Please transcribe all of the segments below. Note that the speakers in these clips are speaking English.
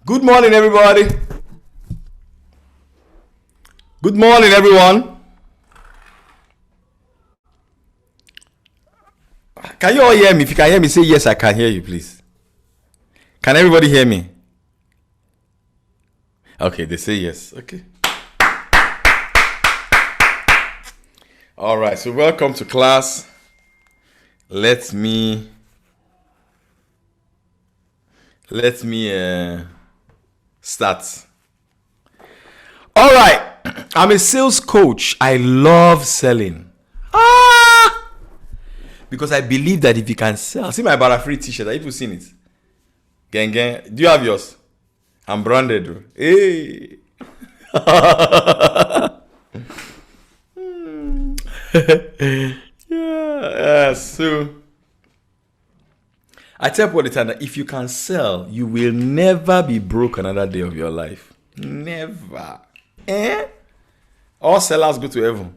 Good morning, everybody. Good morning, everyone. Can you all hear me? If you can hear me, say yes, I can hear you, please. Can everybody hear me? Okay, they say yes. Okay. All right, so welcome to class. Let me start. All right, I'm a sales coach. I love selling. Because I believe that if you can sell, see my Barafree t-shirt. Have you seen it? Gang gang. Do you have yours? I'm branded. Hey. Yeah. So I tell people all the time that if you can sell, you will never be broke another day of your life. Never. All sellers go to heaven.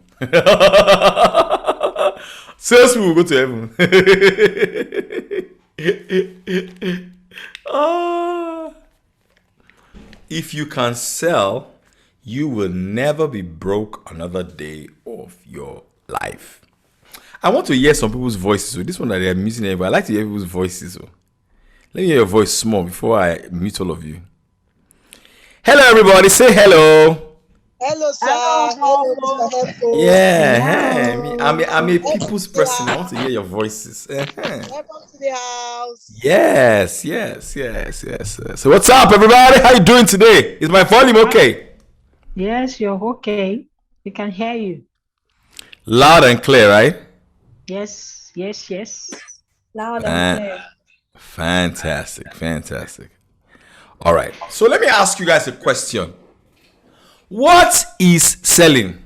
Sales people will go to heaven. If you can sell, you will never be broke another day of your life. I want to hear some people's voices. So this one that they are muting everybody. I like to hear people's voices. So let me hear your voice small before I mute all of you. Hello, everybody. Say hello. Hello, sir. Hello, Mr. Foh. Yeah, hey, I'm a people's person. I want to hear your voices. Welcome to the house. Yes. So what's up, everybody? How you doing today? Is my volume okay? Yes, you're okay. We can hear you. Loud and clear, right? Yes. Loud and clear. Fantastic. All right. So let me ask you guys a question. What is selling?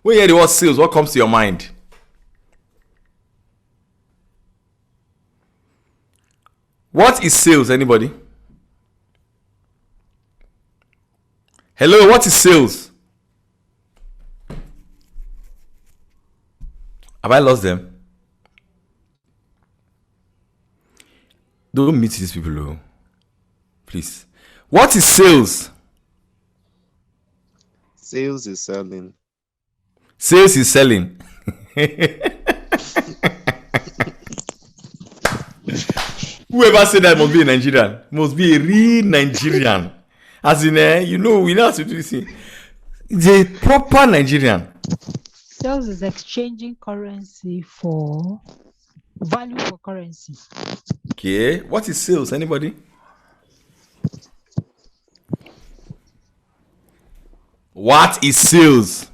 When you hear the word sales, what comes to your mind? What is sales? Anybody? Hello, what is sales? Have I lost them? Don't meet these people, though. Please. What is sales? Sales is selling. Sales is selling. Whoever said that must be a Nigerian. Must be a real Nigerian. As in, we know how to do this thing. It's a proper Nigerian. Sales is exchanging currency for value for currency. Okay. What is sales? Anybody? What is sales?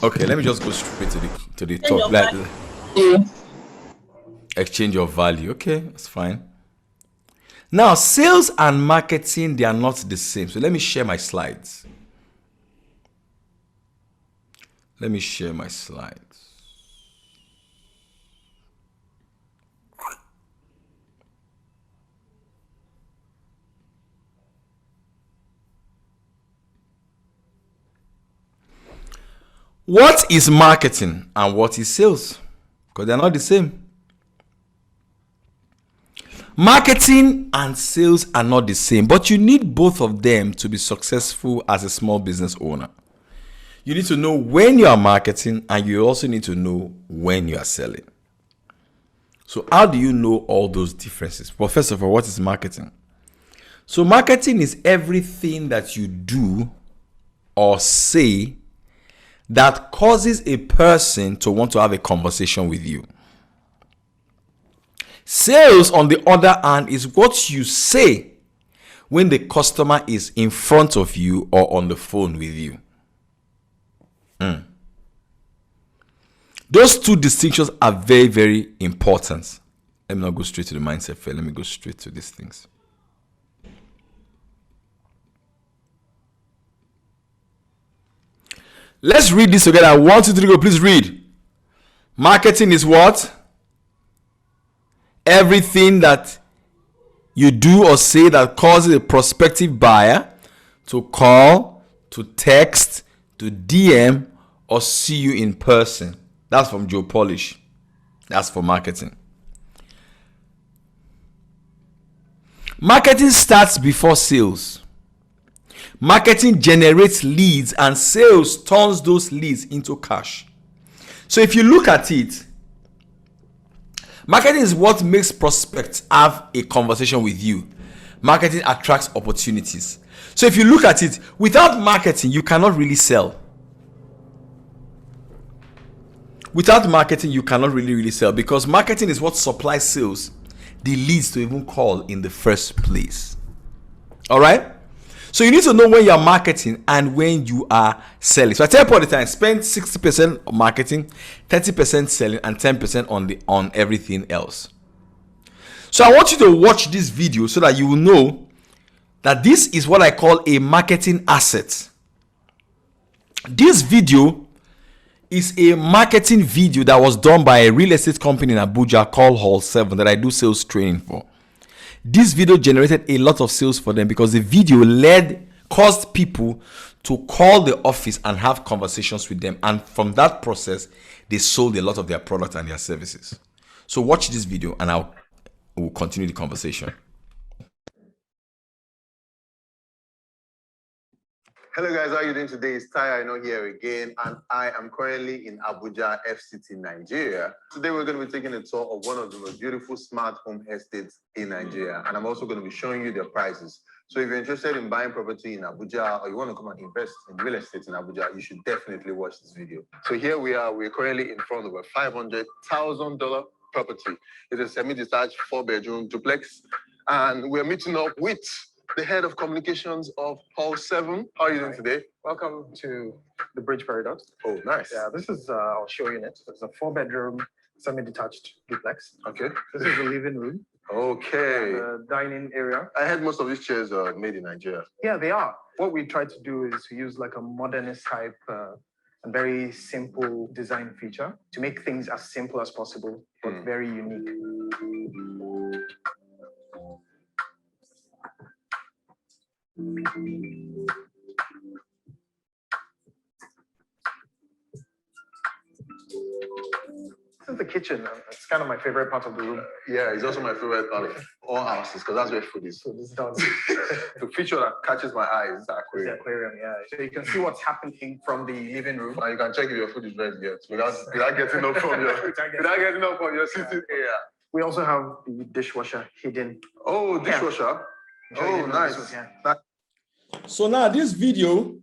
Okay, let me just go straight to the top. Exchange of value. Okay, that's fine. Now, sales and marketing, they are not the same. So let me share my slides. What is marketing and what is sales? Because they're not the same. Marketing and sales are not the same, but you need both of them to be successful as a small business owner. You need to know when you are marketing and you also need to know when you are selling. So how do you know all those differences? Well, first of all, what is marketing? So marketing is everything that you do or say that causes a person to want to have a conversation with you. Sales, on the other hand, is what you say when the customer is in front of you or on the phone with you. Those two distinctions are very, very important. Let me not go straight to the mindset fair. Let me go straight to these things. Let's read this together. 1, 2, 3, go. Please read. Marketing is what? Everything that you do or say that causes a prospective buyer to call, to text, to DM, or see you in person. That's from Joe Polish. That's for marketing. Marketing starts before sales. Marketing generates leads and sales turns those leads into cash. So if you look at it, marketing is what makes prospects have a conversation with you. Marketing attracts opportunities. So if you look at it, without marketing, you cannot really sell. Without marketing, you cannot really sell, because marketing is what supplies sales the leads to even call in the first place. All right? So you need to know when you're marketing and when you are selling. So I tell you all the time, spend 60% on marketing, 30% selling, and 10% on everything else. So I want you to watch this video so that you will know that this is what I call a marketing asset. This video is a marketing video that was done by a real estate company in Abuja called Hall 7 that I do sales training for. This video generated a lot of sales for them because the video caused people to call the office and have conversations with them, and from that process they sold a lot of their products and their services. So watch this video and we'll continue the conversation. Hello guys, how are you doing today? It's Ty, I know here again, and I am currently in Abuja, FCT, Nigeria. Today we're going to be taking a tour of one of the most beautiful smart home estates in Nigeria, and I'm also going to be showing you their prices. So if you're interested in buying property in Abuja, or you want to come and invest in real estate in Abuja, you should definitely watch this video. So here we are, we're currently in front of a $500,000 property. It's a semi-detached 4-bedroom duplex, and we're meeting up with the head of communications of Paul Foh. How are you doing today? Welcome to the Bridge Paradox. Oh, nice. Yeah, this is our show unit. It's a 4-bedroom, semi-detached duplex. Okay. This is the living room. Okay. The dining area. I heard most of these chairs are made in Nigeria. Yeah, they are. What we try to do is to use like a modernist type and very simple design feature to make things as simple as possible, but very unique. This is the kitchen. It's kind of my favorite part of the room. Yeah, it's also my favorite part of all houses because that's where food is. So this does The feature that catches my eye is the the aquarium. aquarium. Yeah, so you can see what's happening from the living room. And you can check if your food is ready yet without getting up from your sitting area. We also have the dishwasher hidden. Oh, dishwasher. Oh, nice. Yeah. So now this video,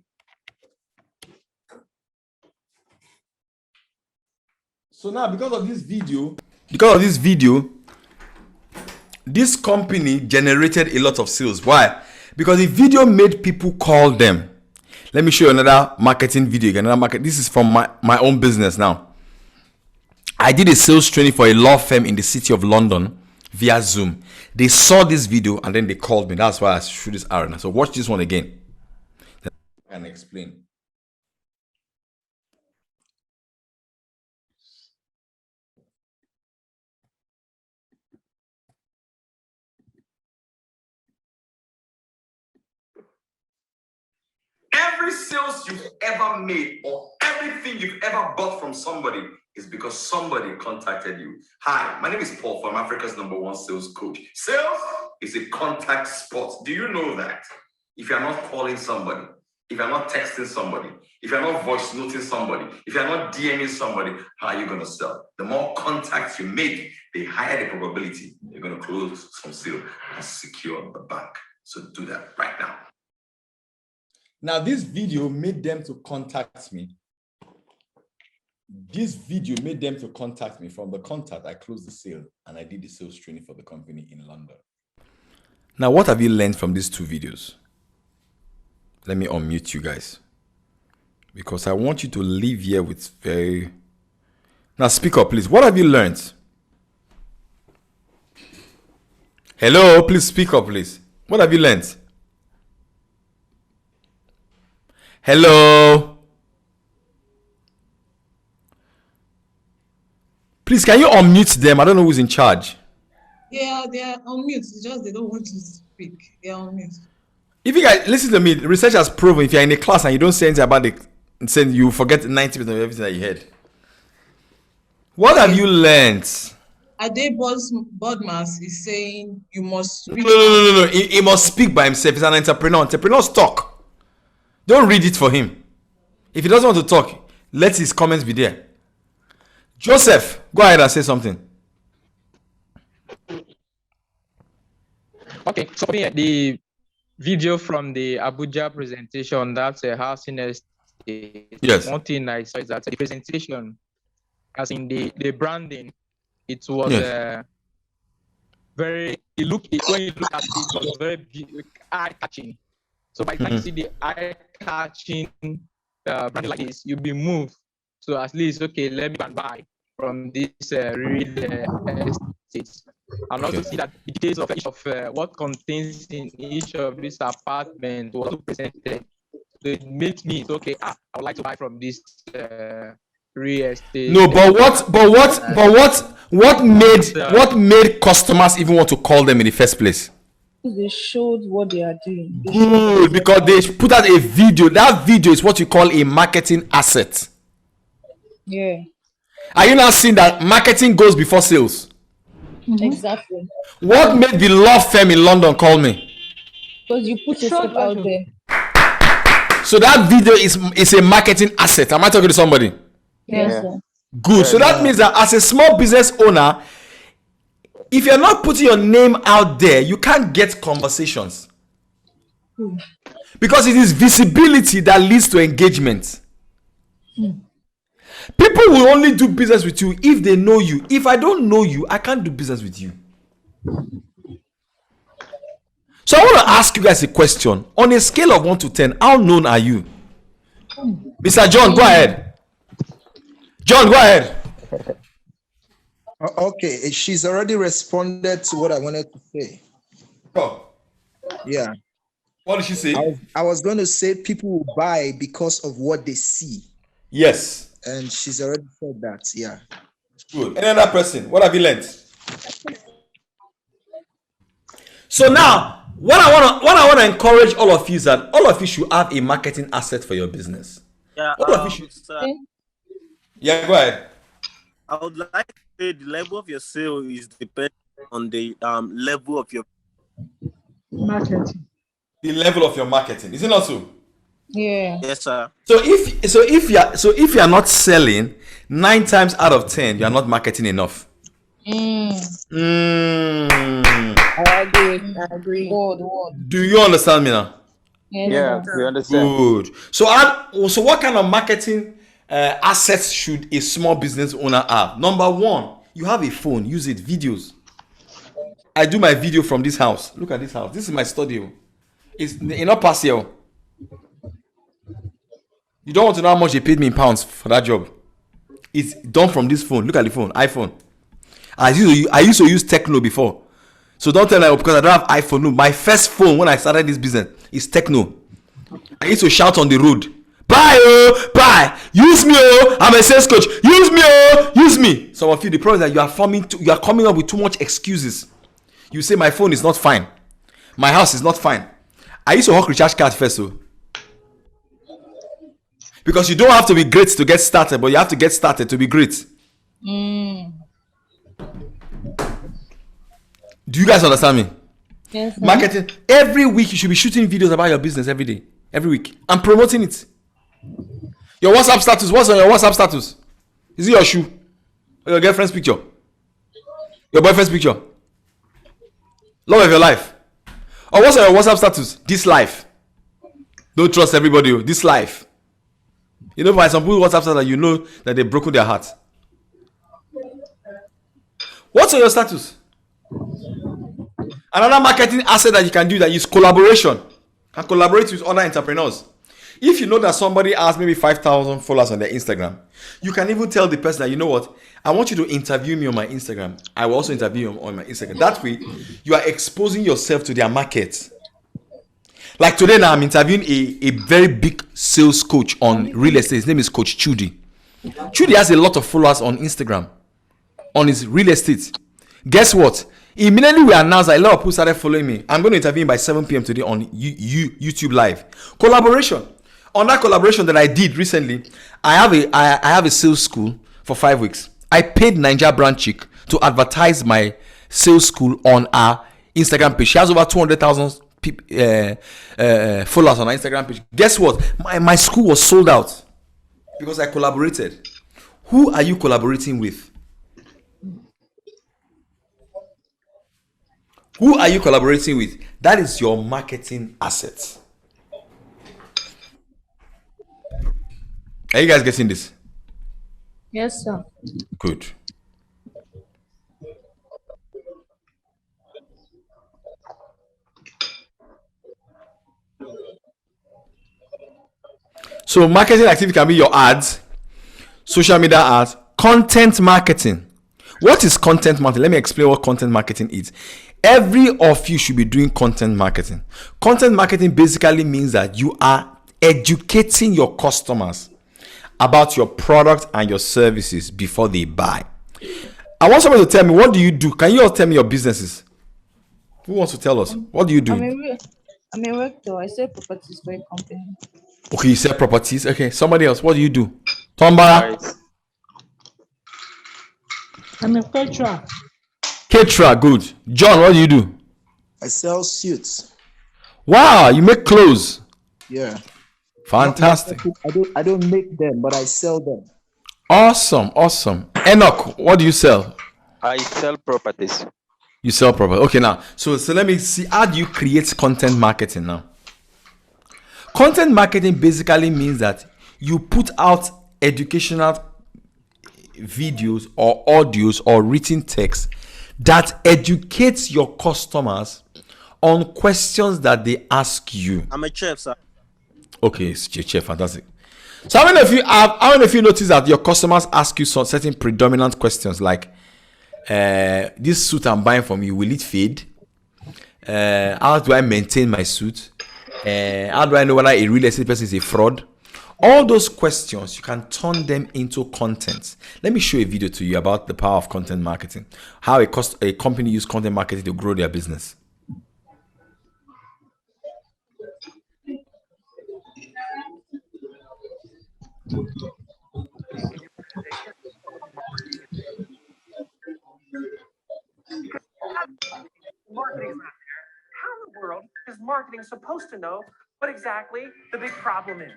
because of this video, this company generated a lot of sales. Why? Because the video made people call them. Let me show you another marketing video. This is from my own business now. I did a sales training for a law firm in the city of London via Zoom. They saw this video and then they called me. That's why I shoot this arena. So watch this one again and explain. Every sales you've ever made or everything you've ever bought from somebody is because somebody contacted you. Hi, my name is Paul Foh. I'm Africa's #1 sales coach. Sales is a contact sport. Do you know that? If you're not calling somebody, if you're not texting somebody, if you're not voice noting somebody, if you're not DMing somebody, how are you going to sell? The more contacts you make, the higher the probability you're going to close some sale and secure the bank. So do that right now. Now, this video made them to contact me. This video made them to contact me. From the contact, I closed the sale and I did the sales training for the company in London. Now, what have you learned from these two videos? Let me unmute you guys, because I want you to leave here with very... Now, speak up, please. What have you learned? Hello, please speak up, please. What have you learned? Hello. Please, can you unmute them? I don't know who's in charge. Yeah, they are on mute. It's just they don't want to speak. They are on mute. If you guys listen to me, research has proven if you're in a class and you don't say anything about it, saying you forget 90% of everything that you heard. What have you learned? Ade Bodmas is saying you must No, reach no, no, out. no, no. He must speak by himself. He's an entrepreneur. Entrepreneurs talk. Don't read it for him. If he doesn't want to talk, let his comments be there. Joseph, go ahead and say something. Okay, so the video from the Abuja presentation, that's a housing estate. Yes. One thing I saw is that the presentation, as in the branding, it was Yes. very, when you look at it, it was very eye-catching. So by the time you see the eye-catching branding like this, you'll be moved. So at least, okay, let me go and buy from this real estate. And also see that the details of each of what contains in each of these apartments was also presented. So it makes me, okay, I would like to buy from this real estate. No, but what made customers even want to call them in the first place? They showed what they are doing. Good, because they put out a video. That video is what you call a marketing asset. Yeah, Are you not seeing that marketing goes before sales? exactly. What made the law firm in London call me? Because you put yourself out there. So that video is a marketing asset. Am I talking to somebody? Yes, sir. Good. So that means that as a small business owner, if you're not putting your name out there, you can't get conversations. Because it is visibility that leads to engagement. People will only do business with you if they know you. If I don't know you, I can't do business with you. So I want to ask you guys a question. On a scale of 1 to 10, how known are you? Mr. John, go ahead. John, go ahead. Okay, she's already responded to what I wanted to say. Oh, Yeah, what did she say? I was going to say people will buy because of what they see, Yes. and she's already said that. Yeah. Good. Any other person? What have you learned? So now, what I want to encourage all of you is that all of you should have a marketing asset for your business. Yeah, All of you should. sir, Yeah, go ahead. I would like to say the level of your sale is dependent on the level of your. Marketing. The level of your marketing. Is it not so? Yeah. Yes, sir. So if you are not selling, 9 times out of 10, you are not marketing enough. I agree. Word. Do you understand me now? Yes, Yeah, sir. we understand. Good. So what kind of marketing assets should a small business owner have? Number 1, you have a phone. Use it. Videos. I do my video from this house. Look at this house. This is my studio. It's not partial. You don't want to know how much they paid me in pounds for that job. It's done from this phone. Look at the phone. iPhone. I used to use Techno before. So don't tell me because I don't have iPhone. No, my first phone when I started this business is Techno. I used to shout on the road, "Buy, oh, buy! Use me, oh! I'm a sales coach. Use me, oh! Use me!" Some of you, the problem is that you are coming up with too much excuses. You say my phone is not fine, my house is not fine. I used to hawk recharge cards first, so because you don't have to be great to get started, but you have to get started to be great. Do you guys understand me? Yes, sir. Marketing. Every week you should be shooting videos about your business every day, every week, and promoting it. Your WhatsApp status. What's on your WhatsApp status? Is it your shoe? Or your girlfriend's picture? Your boyfriend's picture? Love of your life? Or what's on your WhatsApp status? This life. Don't trust everybody. This life. You know, by some people WhatsApp status, you know that they've broken their heart. What's on your status? Another marketing asset that you can do that is collaboration. And collaborate with other entrepreneurs. If you know that somebody has maybe 5,000 followers on their Instagram, you can even tell the person that, you know what, I want you to interview me on my Instagram. I will also interview you on my Instagram. That way, you are exposing yourself to their market. Like today now, I'm interviewing a very big sales coach on real estate. His name is Coach Chudi. Chudi has a lot of followers on Instagram, on his real estate. Guess what? Immediately we announced that a lot of people started following me. I'm going to interview him by 7 p.m. today on YouTube Live. Collaboration. On that collaboration that I did recently, I have a sales school for 5 weeks. I paid Ninja Brand Chick to advertise my sales school on our Instagram page. She has over 200,000 followers on our Instagram page. Guess what? My school was sold out because I collaborated. Who are you collaborating with? Who are you collaborating with? That is your marketing asset. Are you guys getting this? Yes, sir. Good. So marketing activity can be your ads, social media ads, content marketing. What is content marketing? Let me explain what content marketing is. Every of you should be doing content marketing. Content marketing basically means that you are educating your customers about your product and your services before they buy. I want somebody to tell me, what do you do? Can you all tell me your businesses? Who wants to tell us? What do you do? I'm a rector. I sell properties for a company. Okay, you sell properties. Okay, somebody else. What do you do? Tombara? I'm a caterer. Caterer, good. John, what do you do? I sell suits. Wow, you make clothes. Yeah. Fantastic. I don't make them, but I sell them. Awesome, awesome. Enoch, what do you sell? I sell properties. You sell property. Okay, now. So let me see. How do you create content marketing now? Content marketing basically means that you put out educational videos or audios or written text that educates your customers on questions that they ask you. I'm a chef, sir. Okay, it's chef, fantastic. So how many of you notice that your customers ask you some certain predominant questions like, this suit I'm buying from you, will it fade? How do I maintain my suit? How do I know whether a real estate person is a fraud? All those questions, you can turn them into content. Let me show a video to you about the power of content marketing. How a company use content marketing to grow their business. Marketing's not there. How in the world is marketing supposed to know what exactly the big problem is?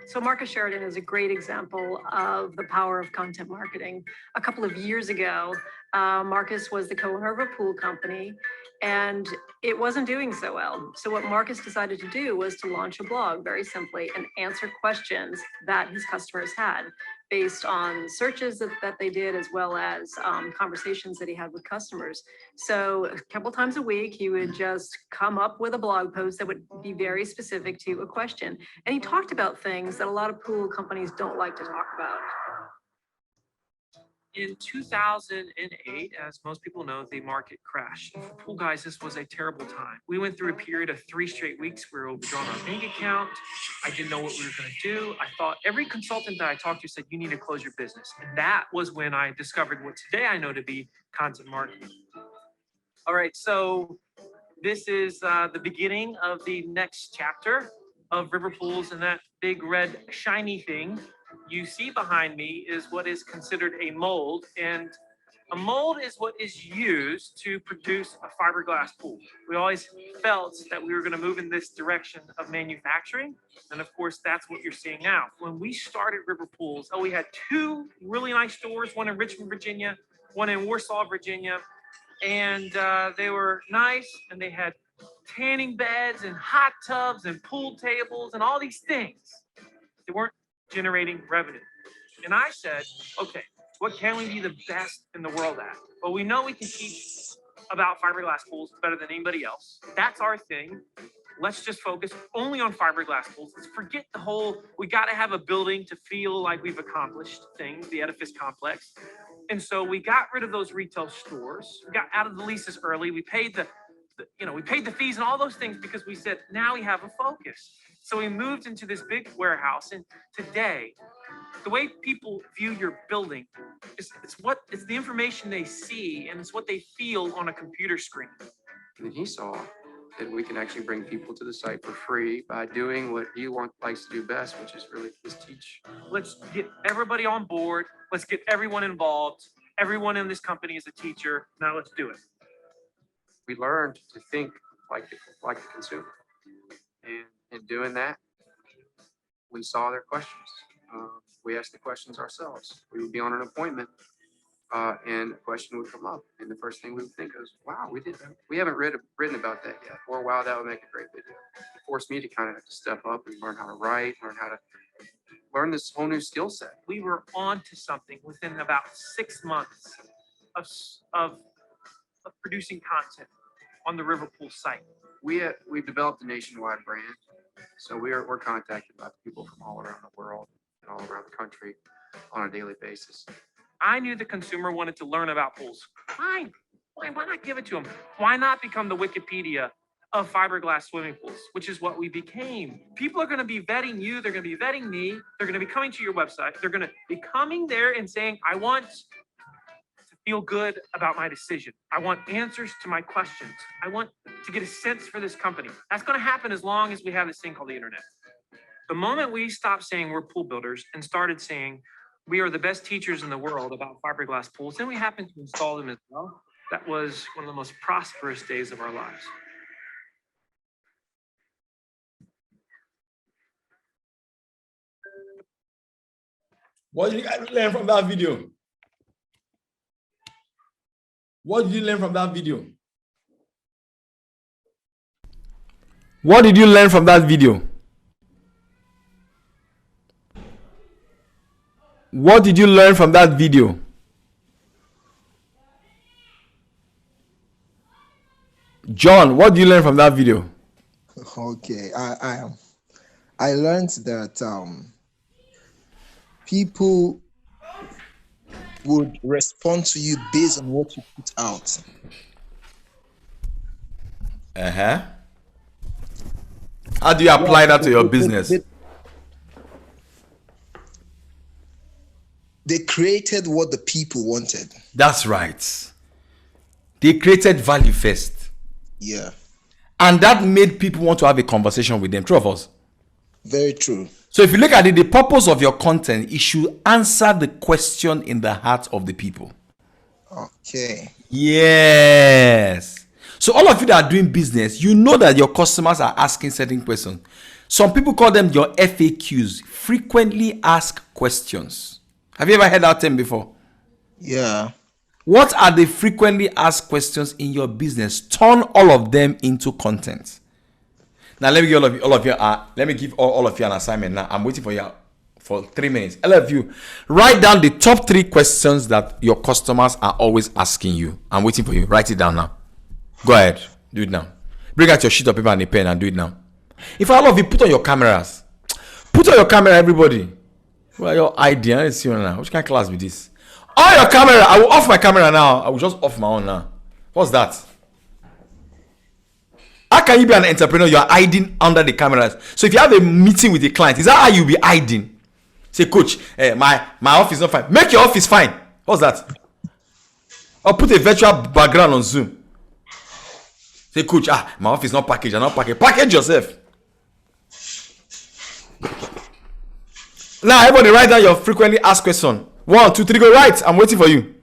So Marcus Sheridan is a great example of the power of content marketing. A couple of years ago, Marcus was the co-owner of a pool company, and it wasn't doing so well. So what Marcus decided to do was to launch a blog, very simply, and answer questions that his customers had based on searches that they did, as well as conversations that he had with customers. So a couple times a week, he would just come up with a blog post that would be very specific to a question. And he talked about things that a lot of pool companies don't like to talk about. In 2008, as most people know, the market crashed. For pool guys, this was a terrible time. We went through a period of 3 straight weeks where we were overdrawn our bank account. I didn't know what we were going to do. I thought every consultant that I talked to said, you need to close your business. And that was when I discovered what today I know to be content marketing. All right, so this is the beginning of the next chapter of River Pools, and that big red shiny thing you see behind me is what is considered a mold, and a mold is what is used to produce a fiberglass pool. We always felt that we were going to move in this direction of manufacturing, and of course that's what you're seeing now. When we started River Pools, we had 2 really nice stores, one in Richmond, Virginia, one in Warsaw, Virginia, and they were nice, and they had tanning beds and hot tubs and pool tables and all these things. They weren't generating revenue. And I said, okay, what can we be the best in the world at? Well, we know we can teach about fiberglass pools better than anybody else. That's our thing. Let's just focus only on fiberglass pools. Let's forget the whole, we got to have a building to feel like we've accomplished things, the edifice complex. And so we got rid of those retail stores. We got out of the leases early. We paid we paid the fees and all those things because we said, now we have a focus. So we moved into this big warehouse, and today, the way people view your building is it's the information they see, and it's what they feel on a computer screen. And he saw that we can actually bring people to the site for free by doing what he likes to do best, which is really just teach. Let's get everybody on board. Let's get everyone involved. Everyone in this company is a teacher. Now let's do it. We learned to think like the consumer. And in doing that, we saw their questions. We asked the questions ourselves. We would be on an appointment, and a question would come up, and the first thing we would think is, "Wow, we haven't written about that yet," or "Wow, that would make a great video." It forced me to kind of have to step up and learn how to write, learn this whole new skill set. We were on to something within about 6 months of producing content on the Riverpool site. We've developed a nationwide brand, so we're contacted by people from all around the world and all around the country on a daily basis. I knew the consumer wanted to learn about pools. Fine. Why not give it to them? Why not become the Wikipedia of fiberglass swimming pools, which is what we became? People are going to be vetting you. They're going to be vetting me. They're going to be coming to your website. They're going to be coming there and saying, I want to feel good about my decision. I want answers to my questions. I want to get a sense for this company. That's going to happen as long as we have this thing called the internet. The moment we stopped saying we're pool builders and started saying we are the best teachers in the world about fiberglass pools, then we happened to install them as well. That was one of the most prosperous days of our lives. What did you guys learn from that video? What did you learn from that video? What did you learn from that video? What did you learn from that video? John, what did you learn from that video? Okay, I learned that people would respond to you based on what you put out. How do you apply that to your business? They created what the people wanted. That's right. They created value first. Yeah. And that made people want to have a conversation with them. True of us? Very true. So if you look at it, the purpose of your content, it should answer the question in the heart of the people. Okay. Yes. So all of you that are doing business, you know that your customers are asking certain questions. Some people call them your FAQs, frequently asked questions. Have you ever heard that term before? Yeah. What are the frequently asked questions in your business? Turn all of them into content. Now let me give all of you an assignment. Now I'm waiting for you for 3 minutes. All of you, write down the top 3 questions that your customers are always asking you. I'm waiting for you. Write it down now. Go ahead. Do it now. Bring out your sheet of paper and a pen and do it now. If all of you put on your cameras, put on your camera, everybody. Well, your idea. Let's see now. Which kind of class with this? On your camera. I will off my camera now. I will just off my own now. What's that? How can you be an entrepreneur? You are hiding under the cameras. So if you have a meeting with a client, is that how you be hiding? Say, coach, my office is not fine. Make your office fine. What's that? Or put a virtual background on Zoom. Say, coach, my office is not packaged. I'm not packaged. Package yourself. Now, everybody write down your frequently asked question. 1, 2, 3, go right. I'm waiting for you.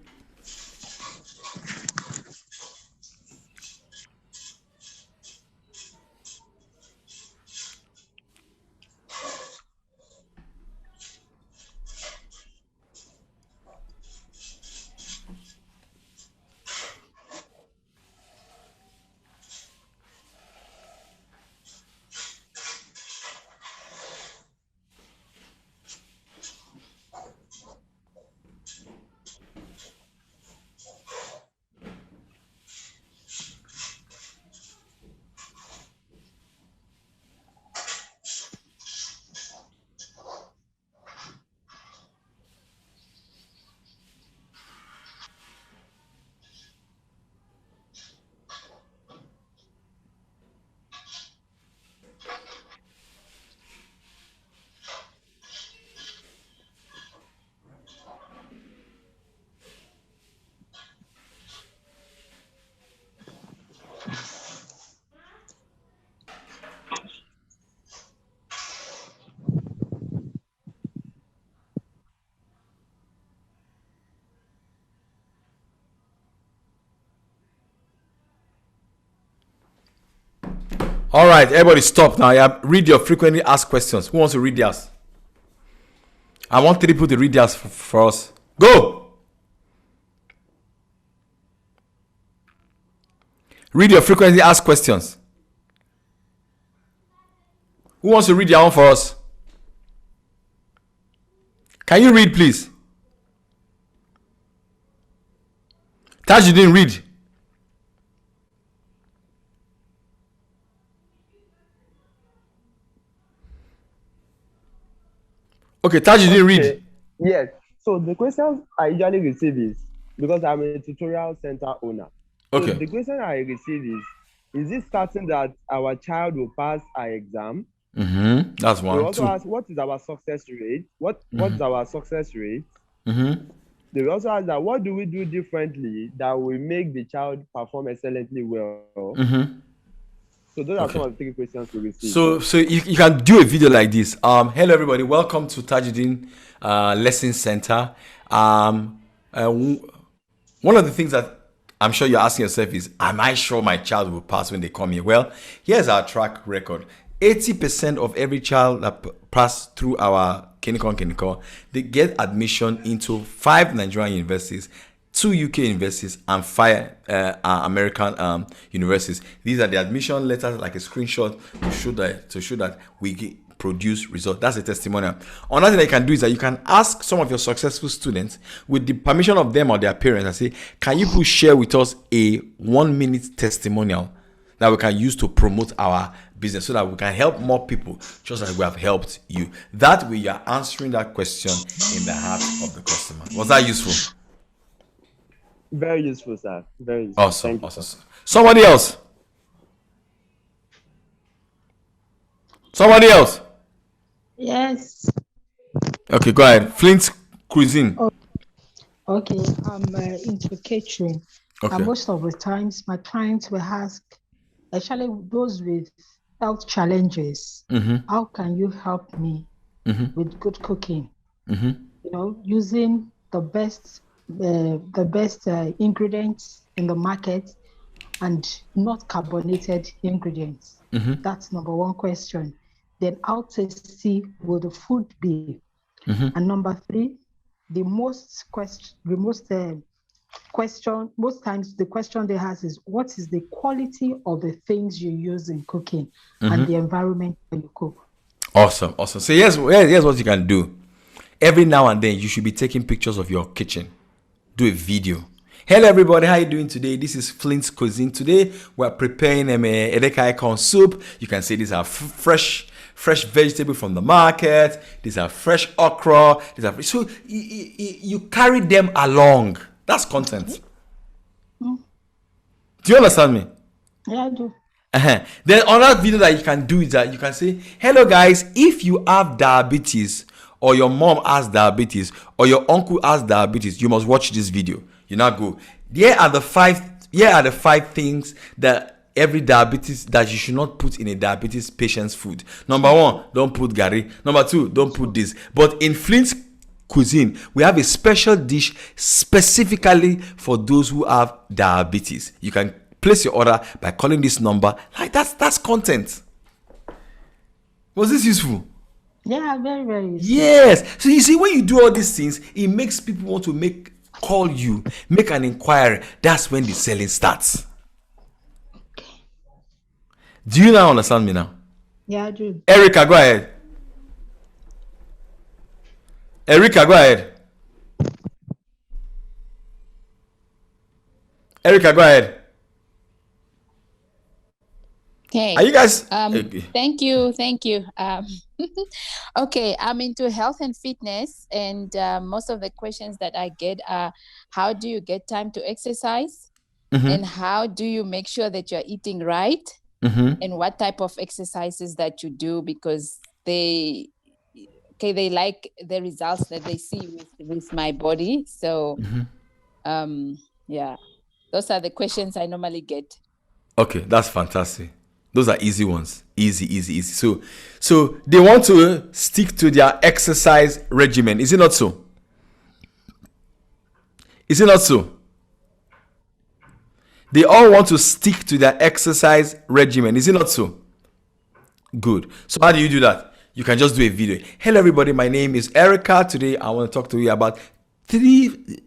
All right, everybody stop now. Yeah, read your frequently asked questions. Who wants to read theirs? I want 3 people to read theirs for us. Go! Read your frequently asked questions. Who wants to read their own for us? Can you read, please? Taj, you didn't read. Okay, Taj, you didn't read. Yes. So the questions I usually receive is because I'm a tutorial center owner. So Okay. the question I receive is it certain that our child will pass our exam? That's They one. also 2. ask what is our success rate? What's our success rate? Mm-hmm. They also ask that what do we do differently that will make the child perform excellently well? Mm-hmm. So those are Okay. some of the 3 questions we receive. So you can do a video like this. Hello everybody, welcome to Tajuddin Lesson Center. One of the things that I'm sure you're asking yourself is, am I sure my child will pass when they come here? Well, here's our track record. 80% of every child that pass through our Kinikon, they get admission into 5 Nigerian universities, 2 UK universities, and 5 American universities. These are the admission letters, like a screenshot to show that we produce results. That's a testimonial. Another thing that you can do is that you can ask some of your successful students, with the permission of them or their parents, and say, can you please share with us a 1-minute testimonial that we can use to promote our business, so that we can help more people just like we have helped you. That way you are answering that question in the heart of the customer. Was that useful? Very useful, sir. Very useful. Awesome. Awesome. Somebody else. Somebody else. Yes. Okay, go ahead. Flint's Cuisine. Okay, I'm into catering. Okay. And most of the times, my clients will ask, especially those with health challenges, how can you help me with good cooking? You know, using the best ingredients in the market and not carbonated ingredients. That's number 1 question. Then how tasty will the food be? And number 3, most times the question they ask is, what is the quality of the things you use in cooking and the environment where you cook? Awesome. So here's what you can do. Every now and then you should be taking pictures of your kitchen. Do a video. Hello everybody, how are you doing today? This is Flint's Cuisine. Today we're preparing edeka icon soup. You can see these are fresh vegetable from the market. These are fresh okra. So you carry them along. That's content. Do you understand me? Yeah, I do. Then another video that you can do is that you can say, hello guys, if you have diabetes, or your mom has diabetes, or your uncle has diabetes, you must watch this video. You now go, here are the 5 things that every diabetes that you should not put in a diabetes patient's food. Number 1, don't put gari. Number 2, don't put this. But in Flint's Cuisine, we have a special dish specifically for those who have diabetes. You can place your order by calling this number. Like that's content. Was this useful? Yeah, very, very useful. Yes. So you see, when you do all these things, it makes people want to call you, make an inquiry. That's when the selling starts. Do you now understand me now? Yeah, I do. Erica, go ahead. Erica, go ahead. Erica, go ahead. Okay. Are you guys? Thank you. Okay, I'm into health and fitness, and most of the questions that I get are, how do you get time to exercise? And how do you make sure that you're eating right? And what type of exercises that you do, because they like the results that they see with my body. So yeah, those are the questions I normally get. Okay, that's fantastic. Those are easy ones. Easy. So they want to stick to their exercise regimen. Is it not so? They all want to stick to their exercise regimen. Is it not so? Good. So how do you do that? You can just do a video. Hello everybody, my name is Erica. Today I want to talk to you about 3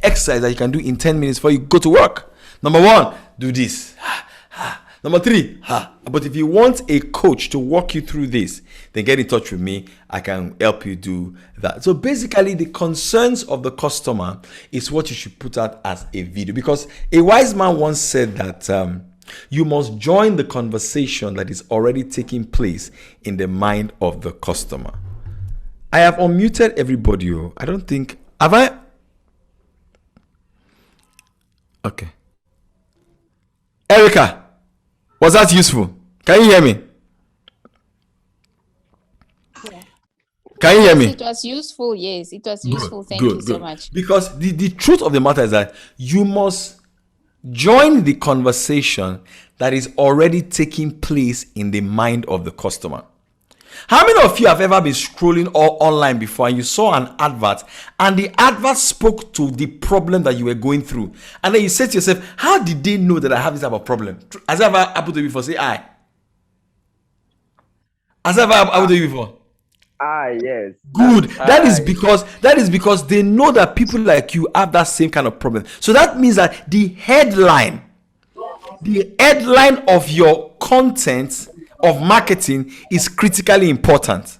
exercises that you can do in 10 minutes before you go to work. Number 1, do this. Number 3, but if you want a coach to walk you through this, then get in touch with me. I can help you do that. So basically, the concerns of the customer is what you should put out as a video, because a wise man once said that you must join the conversation that is already taking place in the mind of the customer. I have unmuted everybody. I don't think, have I? Okay. Erica, was that useful? Can you hear me? Yeah. Can you hear me? It was useful. Yes, it was useful. Thank you so much. Because the truth of the matter is that you must join the conversation that is already taking place in the mind of the customer. How many of you have ever been scrolling online before and you saw an advert and the advert spoke to the problem that you were going through, and then you said to yourself, how did they know that I have this type of problem? Has that ever happened to you before? Say I. Has that ever happened to you before? Yes. Good. That is because they know that people like you have that same kind of problem. So that means that the headline of your content of marketing is critically important.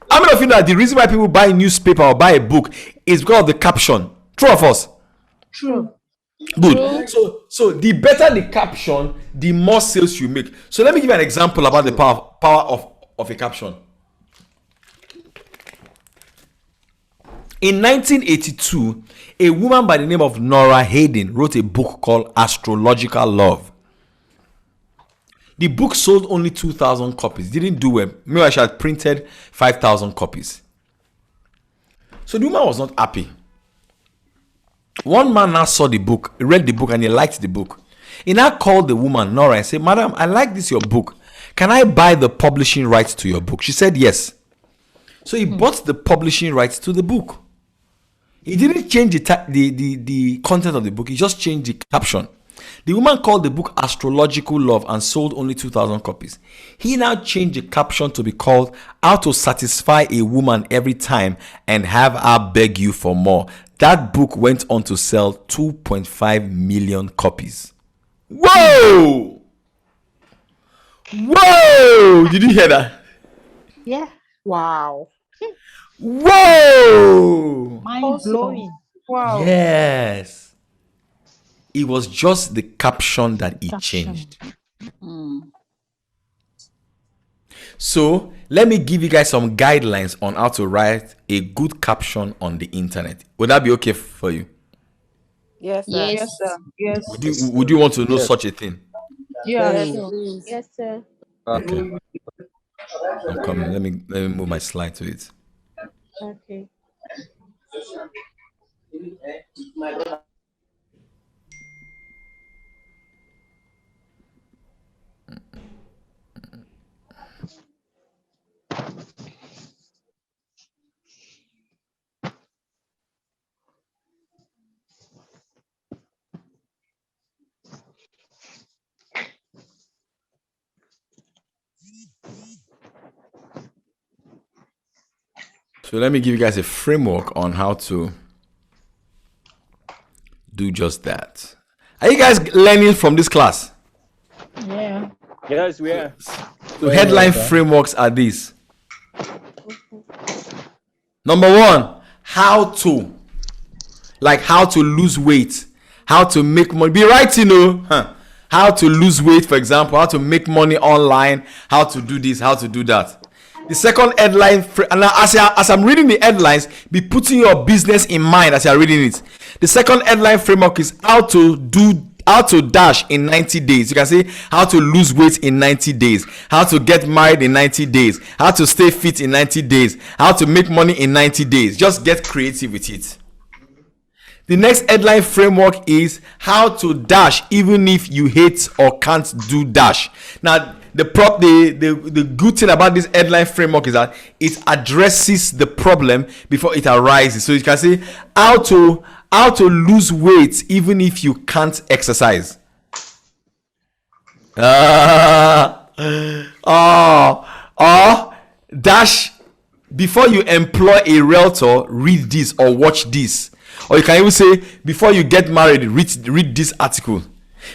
How many of you know that the reason why people buy a newspaper or buy a book is because of the caption? True or false? True. Good. So the better the caption, the more sales you make. So let me give you an example about the power of a caption. In 1982, a woman by the name of Nora Hayden wrote a book called Astrological Love. The book sold only 2,000 copies. Didn't do well. Maybe she had printed 5,000 copies. So the woman was not happy. One man now saw the book, read the book, and he liked the book. He now called the woman, Nora, and said, Madam, I like this, your book. Can I buy the publishing rights to your book? She said yes. So he bought the publishing rights to the book. He didn't change the content of the book. He just changed the caption. The woman called the book Astrological Love and sold only 2,000 copies. He now changed the caption to be called How to Satisfy a Woman Every Time and Have Her Beg You for More. That book went on to sell 2.5 million copies. Whoa! Whoa! Did you hear that? Yeah. Wow. Whoa! Mind blowing. Wow. Yes. It was just the caption that he changed. So let me give you guys some guidelines on how to write a good caption on the internet. Would that be okay for you? Yes, sir. Yes. Yes, sir. Yes. Would you want to know such a thing? Yes. Yes, sir. Okay. I'm coming. Let me move my slide to it. Okay. So let me give you guys a framework on how to do just that. Are you guys learning from this class? Yeah. Yes, we are. So headline frameworks are these. Number 1, how to. Like how to lose weight, how to make money. Be right, how to lose weight, for example, how to make money online, how to do this, how to do that. The second headline, and as I'm reading the headlines, be putting your business in mind as you're reading it. The second headline framework is how to dash in 90 days. You can say how to lose weight in 90 days, how to get married in 90 days, how to stay fit in 90 days, how to make money in 90 days. Just get creative with it. The next headline framework is how to dash even if you hate or can't do dash. Now, the good thing about this headline framework is that it addresses the problem before it arises. So you can say how to lose weight even if you can't exercise. Dash, before you employ a realtor, read this or watch this. Or you can even say, before you get married, read this article.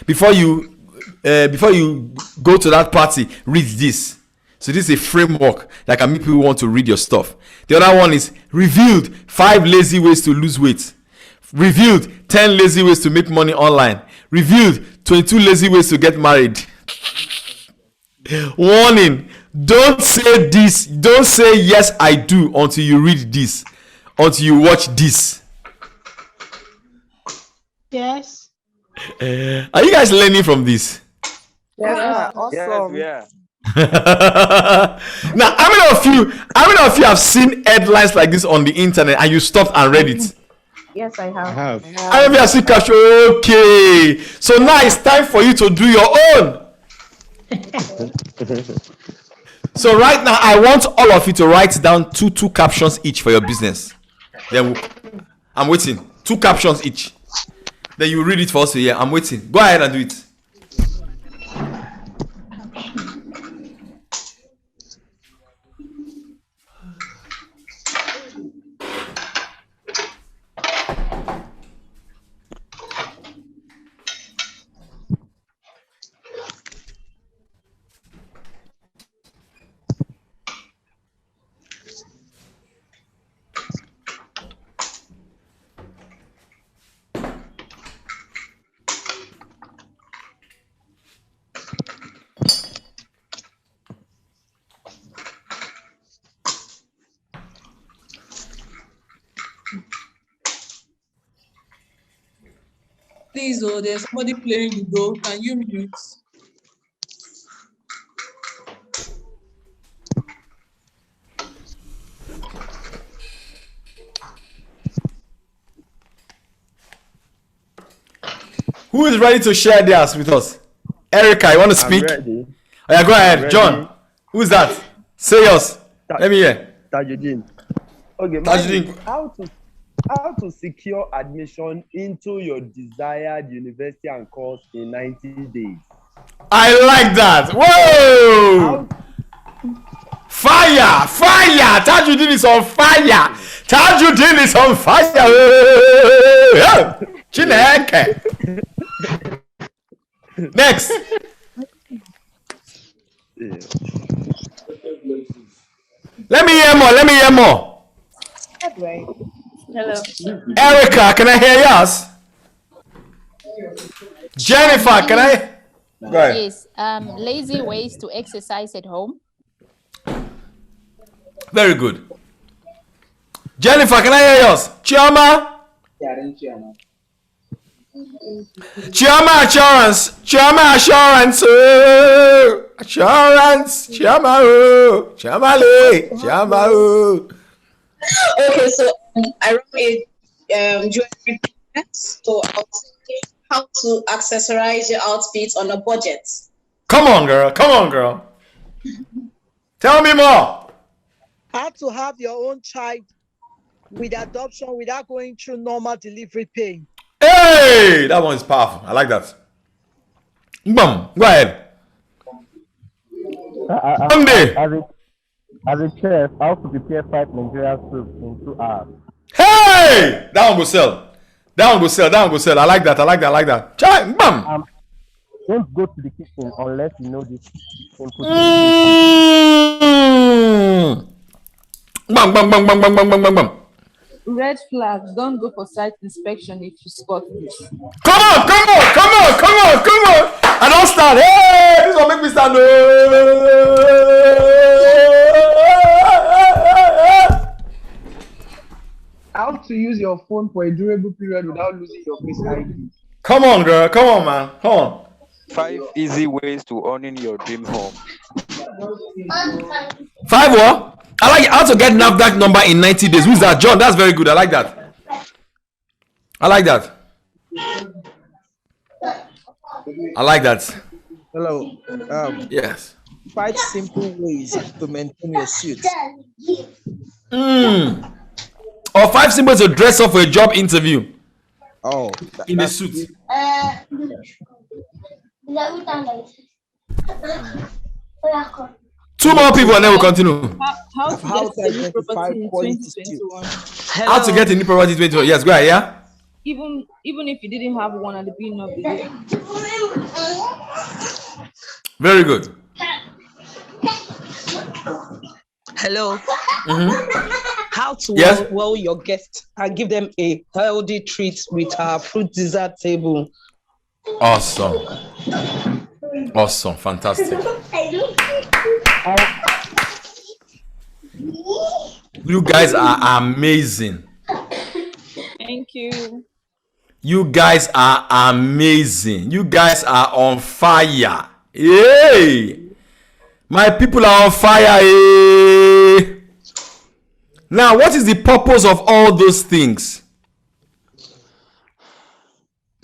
Before you go to that party, read this. So this is a framework that can make people want to read your stuff. The other one is revealed 5 lazy ways to lose weight. Revealed 10 lazy ways to make money online. Revealed 22 lazy ways to get married. Warning, don't say this, don't say yes I do until you read this, until you watch this. Yes. Are you guys learning from this? Yeah, Yes, we are. Now, how many of you have seen headlines like this on the internet and you stopped and read it? Yes, I have. How many of you have seen cash? Okay, so now it's time for you to do your own. So right now, I want all of you to write down two captions each for your business. Then I'm waiting. 2 captions each. Then you read it for us to hear. I'm waiting. Go ahead and do it. Please, there's somebody playing the door. Can you mute? Who is ready to share theirs with us? Erica, you want to speak? I'm ready. Oh, yeah, go ahead. Ready. John, who's that? Say yours. Let me hear. Tajudeen. Okay, Tajudeen. how to secure admission into your desired university and course in 90 days? I like that. Whoa! Fire! Tajudeen is on fire! Tajudeen is on fire! Chineke! Next! Let me hear more. Right. Hello. Erica, can I hear yours? Jennifer, can I? Go ahead. Yes. Lazy ways to exercise at home. Very good. Jennifer, can I hear yours? Chioma Assurance. Okay, so I run a jewelry business, so I'll say how to accessorize your outfits on a budget. Come on, girl. Tell me more. How to have your own child with adoption without going through normal delivery pain. Hey, that one is powerful. I like that. Boom. Go ahead. Sunday. As a chef, how to prepare 5 Nigerian soup in 2 hours. Hey, that one go sell. I like that. Chai, bam. Don't go to the kitchen unless you know this simple Bam. Red flag. Don't go for site inspection if you spot this. Come on. I don't start. Hey, this will make me stand. How to use your phone for a durable period without losing your face ID. Come on, girl. Come on, man. Come on. 5 easy ways to owning your dream home. 5 what? I like how to get NAFDAC number in 90 days. Who's that? John, that's very good. I like that. Hello. Yes. 5 simple ways to maintain your suit. Or 5 simple ways to dress up for a job interview. Oh, in a suit. Two more people and then we'll continue. How to get a new property in 2021. How to get a new property in 2021? Yes, go ahead, yeah? Even if you didn't have one at the beginning of the year. Very good. Hello. How to Yes? well your guests and give them a healthy treat with our fruit dessert table. Awesome. Awesome. Fantastic. You guys are amazing. Thank you. You guys are amazing. You guys are on fire. Yay! My people are on fire. Yay! Now, what is the purpose of all those things?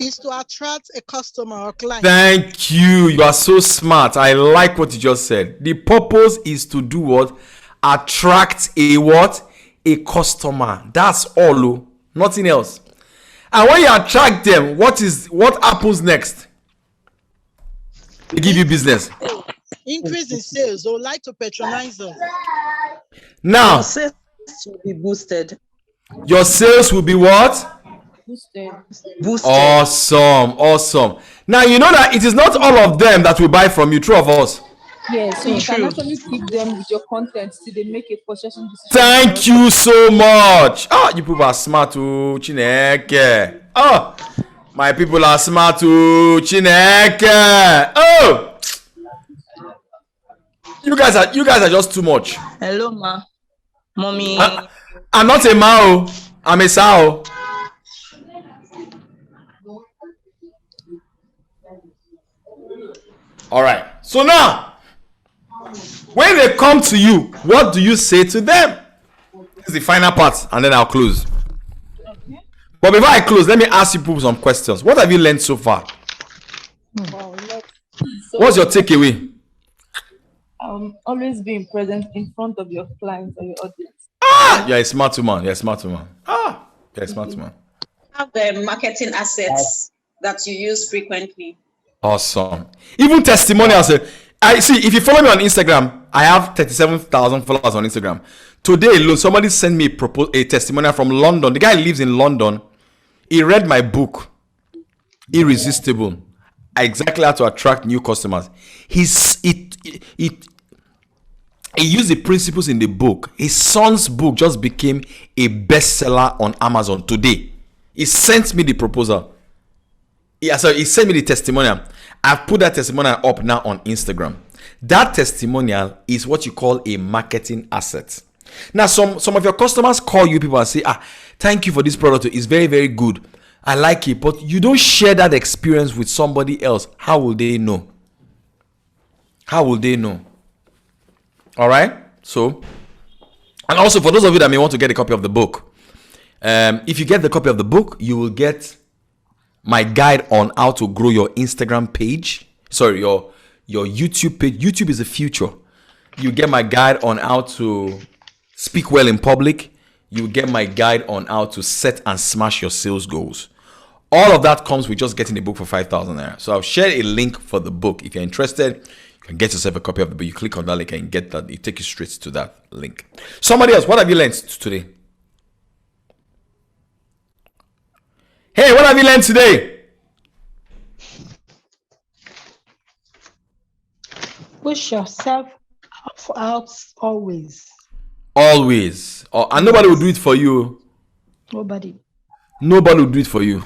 Is to attract a customer or client. Thank you. You are so smart. I like what you just said. The purpose is to do what? Attract a what? A customer. That's all. Oh. Nothing else. And when you attract them, what happens next? They give you business. Increase in sales. They would like to patronize them. Now, Your sales will be boosted. Your sales will be what? Boosted. Awesome. Now, you know that it is not all of them that will buy from you, true of us. Yeah, so you can actually keep them with your content till they make a purchasing decision. Thank you so much. You people are smart to Chineke. My people are smart to Chineke. You guys are just too much. Hello, ma. Mommy. I'm not a Mao. I'm a Sao. All right. So now, when they come to you, what do you say to them? This is the final part, and then I'll close. Okay. But before I close, let me ask you people some questions. What have you learned so far? What's your takeaway? Always being present in front of your clients or your audience. You're a smart woman. You're a smart woman. You're a smart woman. Have the marketing assets that you use frequently. Awesome. Even testimonials. I see. If you follow me on Instagram, I have 37,000 followers on Instagram. Today, somebody sent me a testimonial from London. The guy lives in London. He read my book, Irresistible. Exactly how to attract new customers. He used the principles in the book. His son's book just became a bestseller on Amazon today. He sent me the proposal. He sent me the testimonial. I've put that testimonial up now on Instagram. That testimonial is what you call a marketing asset. Now, some of your customers call you people and say, thank you for this product. It's very, very good. I like it. But you don't share that experience with somebody else. How will they know? How will they know? All right. So, and also for those of you that may want to get a copy of the book, if you get the copy of the book, you will get my guide on how to grow your Instagram page. Sorry, your YouTube page. YouTube is the future. You get my guide on how to speak well in public. You get my guide on how to set and smash your sales goals. All of that comes with just getting the book for 5,000 naira. So I'll share a link for the book. If you're interested, you can get yourself a copy of the book. You click on that link and get that. It takes you straight to that link. Somebody else, what have you learned today? Hey, what have you learned today? Push yourself out always. Always. And nobody will do it for you. Nobody will do it for you.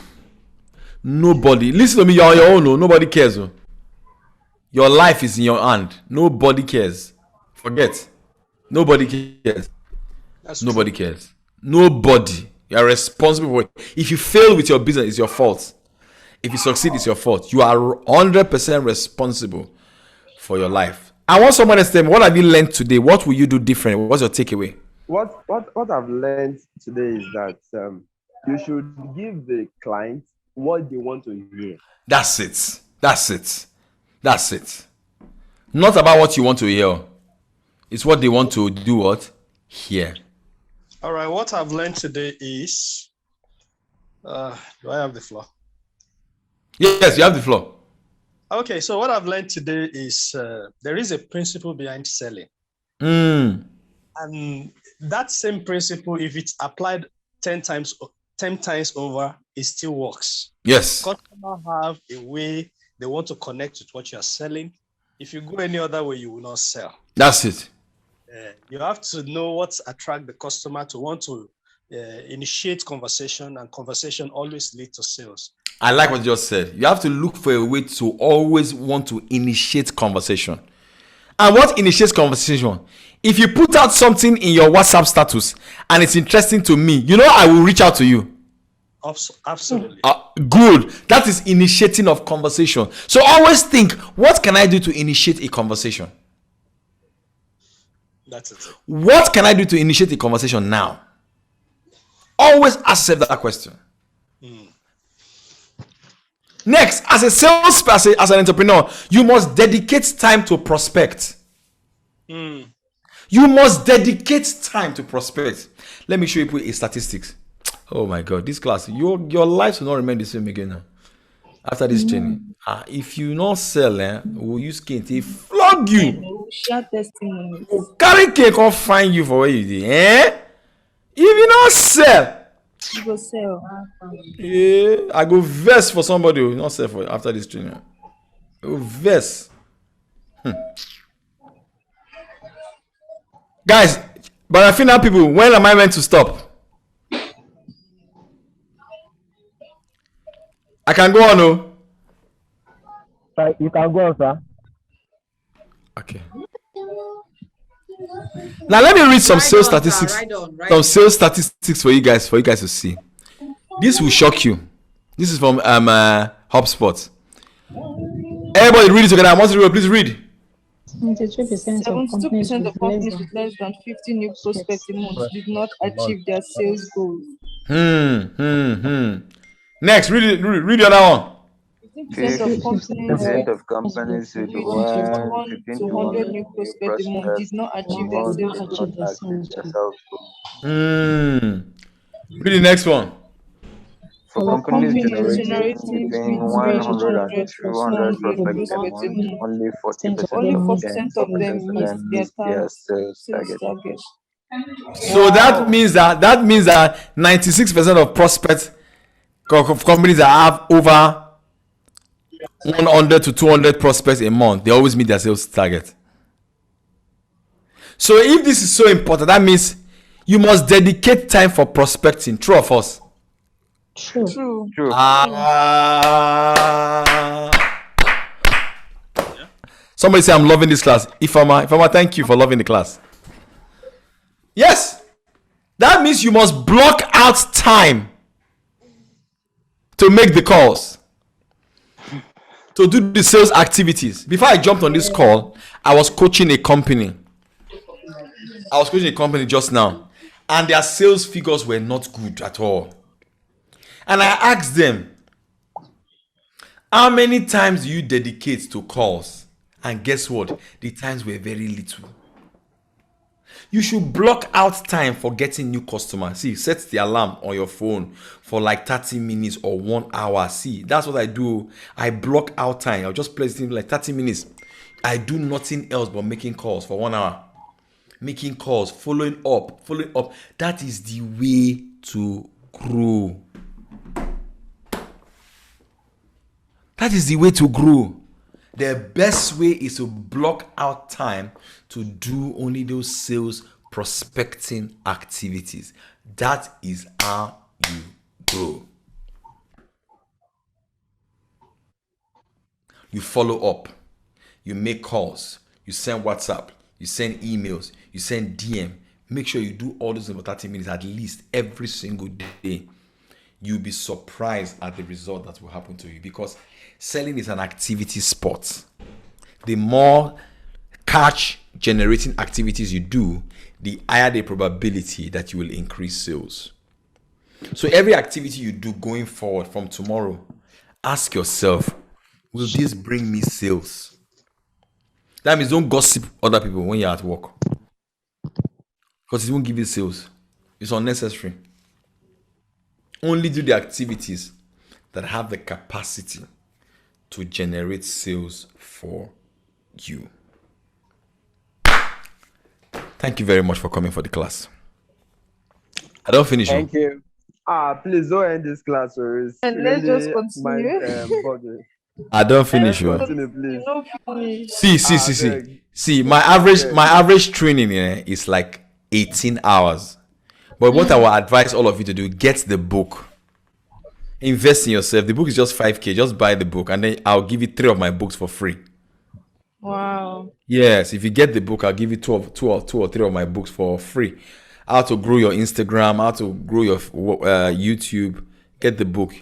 Nobody. Listen to me, you're on your own. Nobody cares. Your life is in your hand. Nobody cares. Forget. Nobody cares. Nobody cares. Nobody. You are responsible for it. If you fail with your business, it's your fault. If you succeed, it's your fault. You are 100% responsible for your life. I want someone to tell me, what have you learned today? What will you do different? What's your takeaway? What I've learned today is that you should give the client what they want to hear. That's it. Not about what you want to hear. It's what they want to do what? Hear. All right, what I've learned today is, do I have the floor? Yes, you have the floor. Okay, so what I've learned today is there is a principle behind selling. And that same principle, if it's applied 10 times over, it still works. Yes. Customers have a way they want to connect with what you're selling. If you go any other way, you will not sell. That's it. You have to know what attract the customer to want to initiate conversation, and conversation always leads to sales. I like what you just said. You have to look for a way to always want to initiate conversation. And what initiates conversation? If you put out something in your WhatsApp status and it's interesting to me, I will reach out to you. Absolutely. Good. That is initiating of conversation. So always think, what can I do to initiate a conversation? That's it. What can I do to initiate a conversation now? Always ask yourself that question. Next, as a salesperson, as an entrepreneur, you must dedicate time to prospect. You must dedicate time to prospect. Let me show you a statistics. Oh my God, this class, your life will not remain the same again now. After this training, if you not sell, we'll use cane to flog you. Share testimonies. Carry cake or find you for where you did. If you not sell, You go sell. I go vest for somebody who not sell for after this training. I go vest. Guys, but I feel now people, when am I meant to stop? I can go on, no? You can go on, sir. Okay. Now let me read some sales statistics. Some sales statistics for you guys to see. This will shock you. This is from HubSpot. Everybody read it together. I want you to please read. 72% of companies with less than 50 new prospects a month did not achieve their sales goals. Next, read the other one. 50% of companies with 1 to 100 new prospects a month did not achieve their sales goals. Read the next one. For companies generating between 100 and 200 prospects a month, only 40% of them meet their sales target. So that means that 96% of prospects of companies that have over 100 to 200 prospects a month, they always meet their sales target. So if this is so important, that means you must dedicate time for prospecting. True or false? True. Somebody say I'm loving this class. Ifama, thank you for loving the class. Yes, that means you must block out time to make the calls, to do the sales activities. Before I jumped on this call, I was coaching a company. Just now, and their sales figures were not good at all. And I asked them, how many times do you dedicate to calls? And guess what? The times were very little. You should block out time for getting new customers. See, set the alarm on your phone for like 30 minutes or 1 hour. See, that's what I do. I block out time. I'll just place it in like 30 minutes. I do nothing else but making calls for 1 hour. Making calls, following up. That is the way to grow. That is the way to grow. The best way is to block out time to do only those sales prospecting activities. That is how you grow. You follow up. You make calls. You send WhatsApp. You send emails. You send DM. Make sure you do all those in 30 minutes at least every single day. You'll be surprised at the result that will happen to you, because selling is an activity sport. The more cash generating activities you do, the higher the probability that you will increase sales. So every activity you do going forward from tomorrow, ask yourself, will this bring me sales? That means don't gossip other people when you're at work, because it won't give you sales. It's unnecessary. Only do the activities that have the capacity to generate sales for you. Thank you very much for coming for the class. I don't finish. Thank you. Please don't end this class, or it's And let's just really continue. bothering. I don't finish. Let's continue, please. No finish. See. My average training is like 18 hours. But what I will advise all of you to do, get the book. Invest in yourself. The book is just 5K. Just buy the book, and then I'll give you 3 of my books for free. Wow. Yes, if you get the book, I'll give you two or three of my books for free. How to grow your Instagram, how to grow your YouTube. Get the book.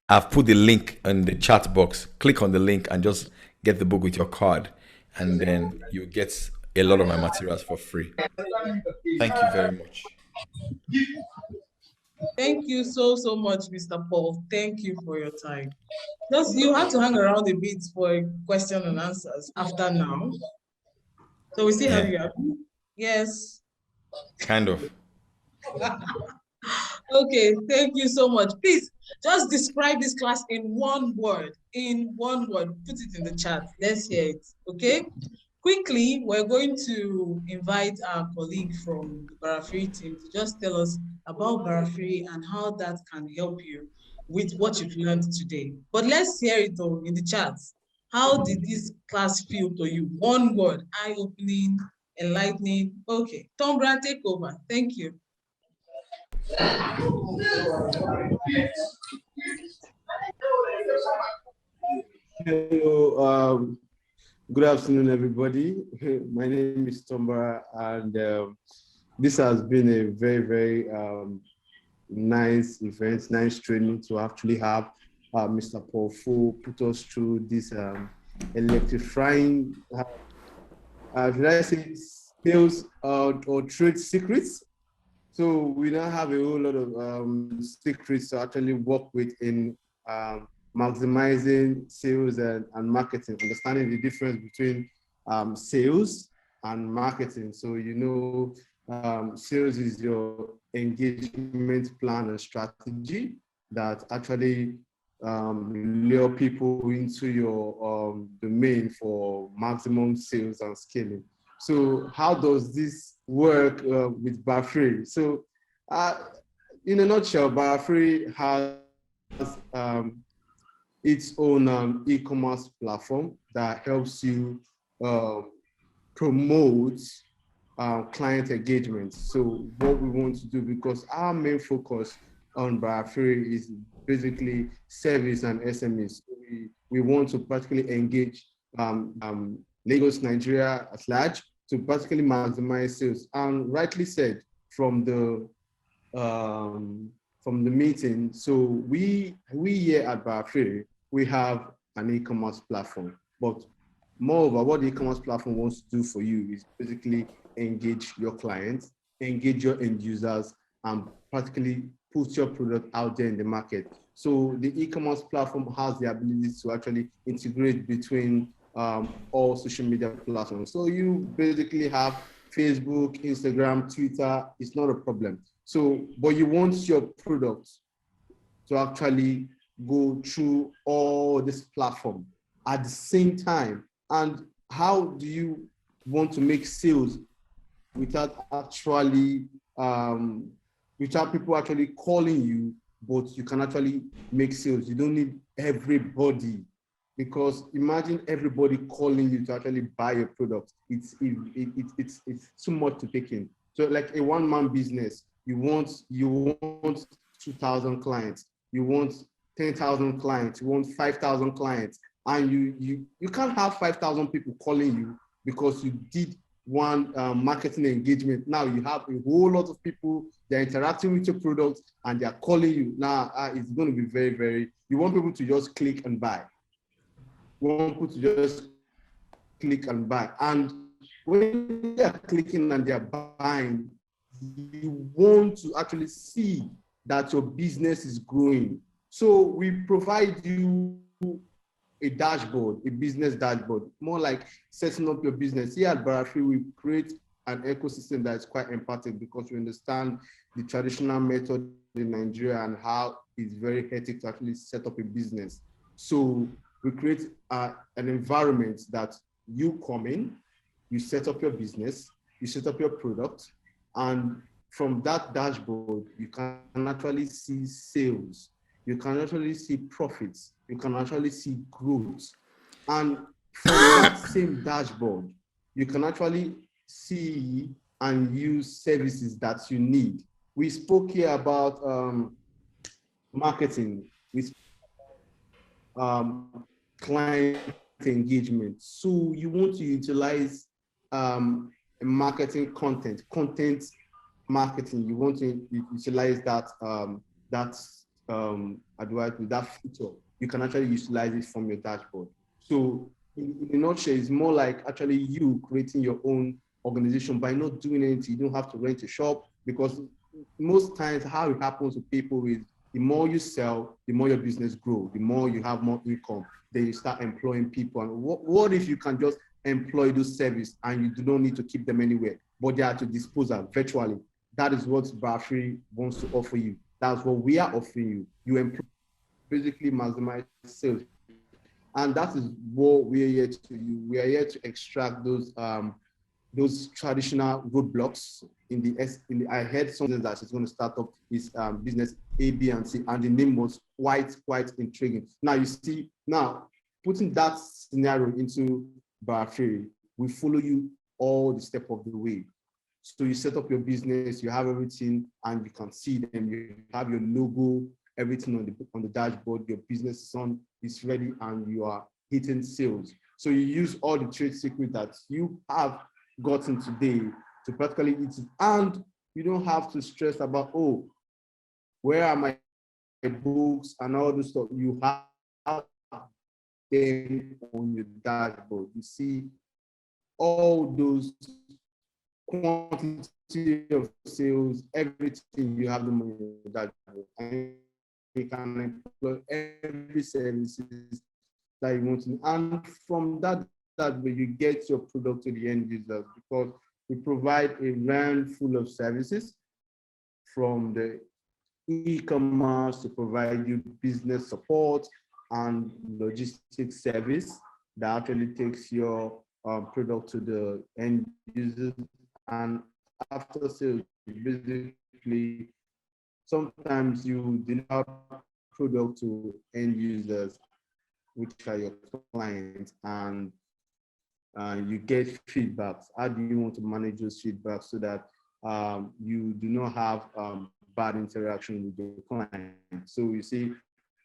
I've put the link in the chat box. Click on the link and just get the book with your card, and then you get a lot of my materials for free. Thank you very much. Thank you so much, Mr. Paul. Thank you for your time. Just you have to hang around a bit for question and answers after now. So we still have you happy? Yes. Kind of. Okay, thank you so much. Please just describe this class in one word. In one word. Put it in the chat. Let's hear it. Okay? Quickly, we're going to invite our colleague from the Barafree team to just tell us about Barafree and how that can help you with what you've learned today. But let's hear it though in the chat. How did this class feel to you? One word, eye-opening, enlightening. Okay, Tombra, take over. Thank you. Hello, good afternoon, everybody. My name is Tombra, and this has been a very, very nice event, nice training to actually have Mr. Paul Foh put us through this electrifying, should I say, skills or trade secrets. So we now have a whole lot of secrets to actually work with in maximizing sales and marketing, understanding the difference between sales and marketing. So, sales is your engagement plan and strategy that actually lure people into your domain for maximum sales and scaling. So how does this work with Barafree? So in a nutshell, Barafree has its own e-commerce platform that helps you promote client engagement. So what we want to do, because our main focus on Barafree is basically service and SMEs. So we want to practically engage Lagos, Nigeria at large to practically maximize sales. And rightly said from the meeting, so we here at Barafree, we have an e-commerce platform, but moreover, what the e-commerce platform wants to do for you is basically engage your clients, engage your end users, and practically put your product out there in the market. So the e-commerce platform has the ability to actually integrate between all social media platforms. So you basically have Facebook, Instagram, Twitter. It's not a problem. So, but you want your product to actually go through all this platform at the same time. And how do you want to make sales without actually, without people actually calling you, but you can actually make sales? You don't need everybody, because imagine everybody calling you to actually buy a product. It's too much to take in. So like a one-man business, you want 2,000 clients, you want 10,000 clients, you want 5,000 clients, and you can't have 5,000 people calling you because you did one marketing engagement. Now you have a whole lot of people, they're interacting with your product and they're calling you. Now it's going to be very, very, you want people to just click and buy. You want people to just click and buy. And when they're clicking and they're buying, you want to actually see that your business is growing. So we provide you a dashboard, a business dashboard, more like setting up your business. Here at Barafree, we create an ecosystem that is quite empathic, because we understand the traditional method in Nigeria and how it's very hectic to actually set up a business. So we create an environment that you come in, you set up your business, you set up your product, and from that dashboard, you can actually see sales, you can actually see profits, you can actually see growth. And from that same dashboard, you can actually see and use services that you need. We spoke here about marketing, with client engagement. So you want to utilize marketing content marketing. You want to utilize that that feature. You can actually utilize it from your dashboard. So in a nutshell, it's more like actually you creating your own organization by not doing anything. You don't have to rent a shop, because most times how it happens with people is the more you sell, the more your business grows, the more you have more income, then you start employing people. And what if you can just employ those service and you do not need to keep them anywhere, but they are to dispose of virtually? That is what Barfree wants to offer you. That's what we are offering you. You employ, basically maximize sales. And that is what we are here to do. We are here to extract those traditional roadblocks in the I heard something that she's going to start up is business A, B, and C, and the name was quite intriguing. Now you see, now putting that scenario into Barfree, we follow you all the step of the way. So you set up your business, you have everything, and you can see them. You have your logo, everything on the dashboard. Your business is ready, and you are hitting sales. So you use all the trade secrets that you have gotten today to practically eat it, and you don't have to stress about, oh, where are my books and all this stuff. You have them on your dashboard. You see all those quantity of sales, everything, you have them on your dashboard, and you can employ every services that you want to. And from that way, you get your product to the end users, because we provide a range full of services, from the e-commerce to provide you business support and logistics service that actually takes your product to the end users. And after sales, basically, sometimes you deliver product to end users, which are your clients, and you get feedbacks. How do you want to manage those feedbacks so that you do not have bad interaction with your client? So you see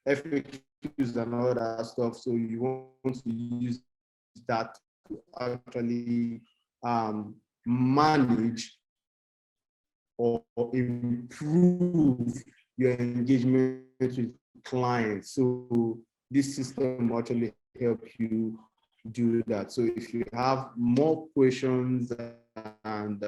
FAQs and all that stuff. So you want to use that to actually manage or improve your engagement with clients. So this system actually helps you do that. So if you have more questions and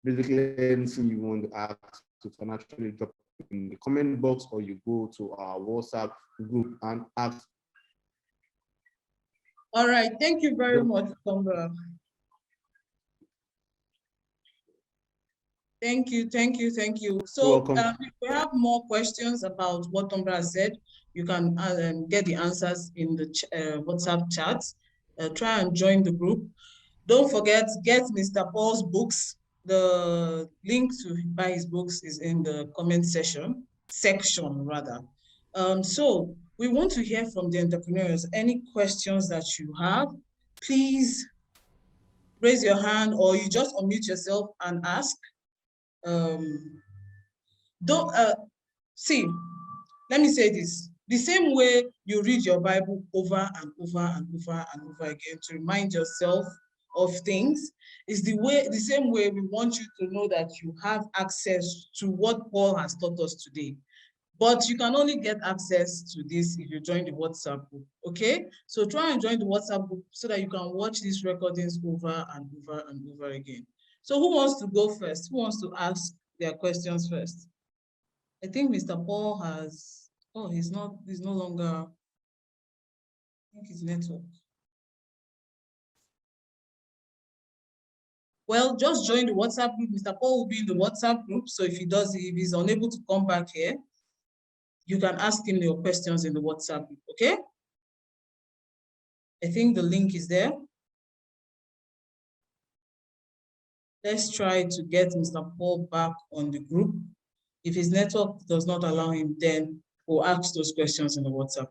basically anything you want to ask, you can actually drop in the comment box, or you go to our WhatsApp group and ask. All right, thank you very much, Tombra. Thank you. So if we have more questions about what Tombra said, you can get the answers in the WhatsApp chat. Try and join the group. Don't forget, get Mr. Paul's books. The link to buy his books is in the comment section rather. So we want to hear from the entrepreneurs. Any questions that you have, please raise your hand, or you just unmute yourself and ask. See, let me say this. The same way you read your Bible over and over and over and over again to remind yourself of things is the same way we want you to know that you have access to what Paul has taught us today. But you can only get access to this if you join the WhatsApp group, okay? So try and join the WhatsApp group so that you can watch these recordings over and over and over again. So who wants to go first? Who wants to ask their questions first? I think Mr. Paul has, he's no longer, I think his network. Well, just join the WhatsApp group. Mr. Paul will be in the WhatsApp group. So if he's unable to come back here, you can ask him your questions in the WhatsApp group, okay? I think the link is there. Let's try to get Mr. Paul back on the group. If his network does not allow him, then we'll ask those questions in the WhatsApp.